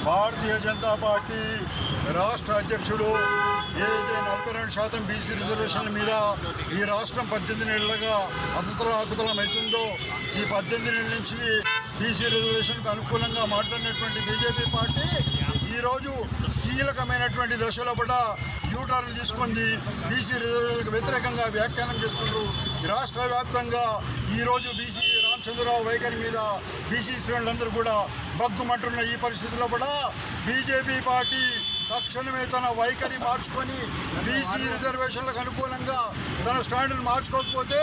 Bharatiya Janata party రాష్ట్ర అధ్యక్షుడు ఏదైతే 42% బీసీ రిజర్వేషన్ల మీద ఈ రాష్ట్రం 18 ఏళ్లుగా అతలాకుతలమవుతుందో ఈ 18 ఏళ్ళ నుంచి బీసీ రిజర్వేషన్కు అనుకూలంగా మాట్లాడినటువంటి బీజేపీ పార్టీ ఈరోజు కీలకమైనటువంటి దశలో కూడా యూటర్న్ తీసుకుంది. బీసీ రిజర్వేషన్లకు వ్యతిరేకంగా వ్యాఖ్యానం చేస్తున్నారు. రాష్ట్ర వ్యాప్తంగా ఈరోజు బీసీ రామచంద్రరావు వైఖరి మీద బీసీ శ్రేణులందరూ కూడా బగ్గుమంటున్న ఈ పరిస్థితుల్లో కూడా బీజేపీ పార్టీ తక్షణమే తన వైఖరి మార్చుకొని బీసీ రిజర్వేషన్లకు అనుకూలంగా తన స్టాండ్ను మార్చుకోకపోతే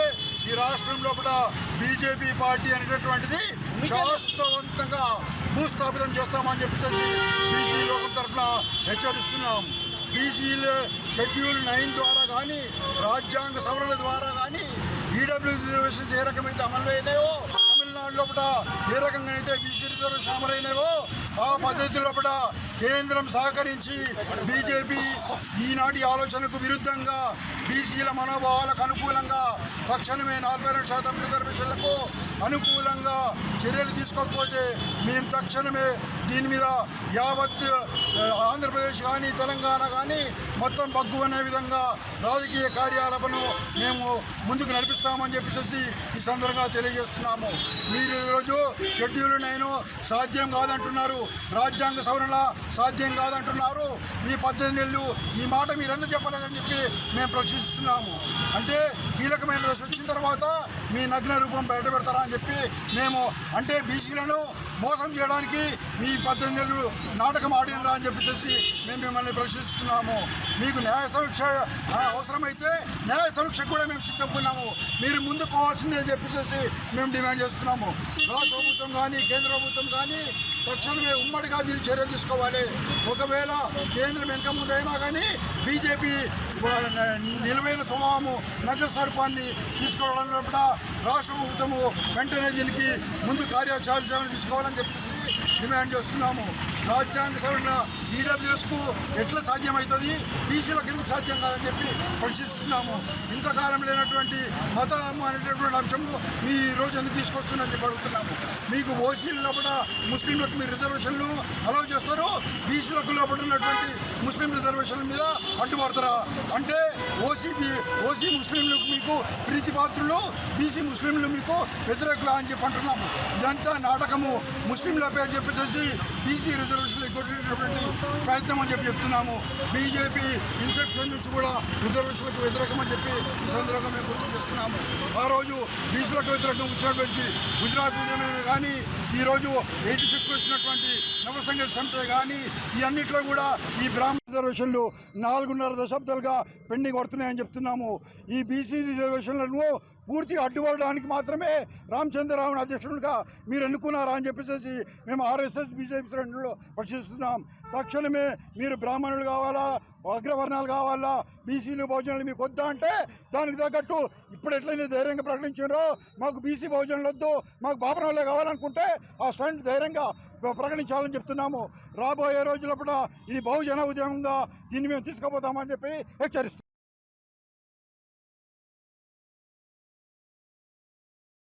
ఈ రాష్ట్రంలో కూడా బీజేపీ పార్టీ అనేటటువంటిది శాశ్వతవంతంగా భూస్థాపితం చేస్తామని చెప్పేసి బీసీ లోకం తరఫున హెచ్చరిస్తున్నాం. బీసీల షెడ్యూల్ 9 ద్వారా కానీ రాజ్యాంగ సవరణ ద్వారా కానీ ఈడబ్ల్యూ రిజర్వేషన్స్ ఏ రకమైతే అమలు అయినాయో తమిళనాడులో కూడా ఏ రకంగానైతే బీసీ రిజర్వేషన్ అమలైనాయో ఆ పద్ధతిలో కూడా కేంద్రం సహకరించి బీజేపీ ఈనాటి ఆలోచనకు విరుద్ధంగా బీసీల మనోభావాలకు అనుకూలంగా తక్షణమే 42% రిజర్వేషన్లకు అనుకూలంగా చర్యలు తీసుకోకపోతే మేము తక్షణమే దీని మీద యావత్ ఆంధ్రప్రదేశ్ కానీ తెలంగాణ కానీ మొత్తం బగ్గు అనే విధంగా రాజకీయ కార్యాలపను మేము ముందుకు నడిపిస్తామని చెప్పేసి ఈ సందర్భంగా తెలియజేస్తున్నాము. మీరు ఈరోజు షెడ్యూల్ 9 సాధ్యం కాదంటున్నారు, రాజ్యాంగ సవరణ సాధ్యం కాదంటున్నారు. ఈ 18 ఏళ్ళు ఈ మాట మీరు ఎందుకు చెప్పలేదని చెప్పి మేము ప్రశ్నిస్తున్నాము. అంటే కీలకమైన దశ వచ్చిన తర్వాత మీ నగ్న రూపం బయట పెడతారా అని చెప్పి మేము అంటే బీసీలను మోసం చేయడానికి మీ 18 ఏళ్ళు నాటకం ఆడినరా అని చెప్పేసి మేము మిమ్మల్ని ప్రశ్నిస్తున్నాము. మీకు న్యాయ సమీక్ష అవసరమైతే న్యాయ సమీక్ష కూడా మేము సిద్ధంకున్నాము. మీరు ముందుకు పోవాల్సిందే అని చెప్పేసి మేము డిమాండ్ చేస్తున్నాము. రాష్ట్ర ప్రభుత్వం కానీ కేంద్ర ప్రభుత్వం కానీ తక్షణమే ఉమ్మడిగా దీన్ని చర్య తీసుకోవాలి. ఒకవేళ కేంద్రం వెనక ముందైనా కానీ బీజేపీ నిలువైన స్వభావము నగర స్వరూపాన్ని తీసుకోవడంలో కూడా రాష్ట్ర ప్రభుత్వము వెంటనే దీనికి ముందు కార్యాచరణ తీసుకోవాలని చెప్పేసి డిమాండ్ చేస్తున్నాము. రాజ్యాంగ సవరణ ఈడబ్ల్యూఎస్కు ఎట్లా సాధ్యమవుతుంది, బీసీలకు ఎందుకు సాధ్యం కాదని చెప్పి ప్రశ్నిస్తున్నాము. ఇంతకాలం లేనటువంటి మతం అనేటటువంటి అంశము మీ రోజు ఎందుకు తీసుకొస్తుందని చెప్పి అడుగుతున్నాము. మీకు ఓసీలలో కూడా ముస్లింలకు మీరు రిజర్వేషన్లు అలౌ చేస్తారు, బీసీలకు లోపల ఉన్నటువంటి ముస్లిం రిజర్వేషన్ల మీద అడ్డుపడతారా? అంటే ఓసీ ముస్లింలకు మీకు ప్రీతిపాత్రులు, బీసీ ముస్లింలు మీకు వ్యతిరేకులు అని చెప్పి అంటున్నాము. ఇదంతా నాటకము. ముస్లింల పేరు చెప్పేసి బీసీ రిజర్వేషన్లు ఎగ్గొట్టేటటువంటి ప్రయత్నం అని చెప్పి చెప్తున్నాము. బీజేపీ ఇన్సెప్షన్ నుంచి కూడా రిజర్వేషన్లకు వ్యతిరేకమని చెప్పి ఈ సందర్భంగా మేము గుర్తు చేస్తున్నాము. ఆ రోజు బీసీలకు వ్యతిరేకం వచ్చినటువంటి గుజరాత్ ఉద్యమమే కానీ ఈరోజు 86 వచ్చినటువంటి నవసంఘ సంస్థ కానీ ఈ అన్నింటిలో కూడా ఈ బ్రాహ్మణ రిజర్వేషన్లు 4.5 దశాబ్దాలుగా పెండింగ్ పడుతున్నాయని చెప్తున్నాము. ఈ బీసీ రిజర్వేషన్లను పూర్తిగా అడ్డుకోవడానికి మాత్రమే రామచంద్రరావుని అధ్యక్షుడిగా మీరు ఎన్నుకున్నారా అని చెప్పేసి మేము ఆర్ఎస్ఎస్ బీజేపీ శ్రేణుల్లో ప్రశ్నిస్తున్నాం. తక్షణమే మీరు బ్రాహ్మణులు కావాలా, అగ్రవర్ణాలు కావాలా, బీసీలు భోజనాలు మీకు వద్దా అంటే దానికి తగ్గట్టు ఇప్పుడు ఎట్లయితే ధైర్యంగా ప్రకటించారో మాకు బీసీ భోజనాలు వద్దు, మాకు బాపనోళ్ళే కావాలనుకుంటే ఆ స్టాండ్ ధైర్యంగా ప్రకటించాలని చెప్తున్నాము. రాబోయే రోజుల్లో కూడా ఇది బహుజన ఉద్యమంగా దీన్ని మేము తీసుకుపోతామని చెప్పి హెచ్చరిస్తున్నాం.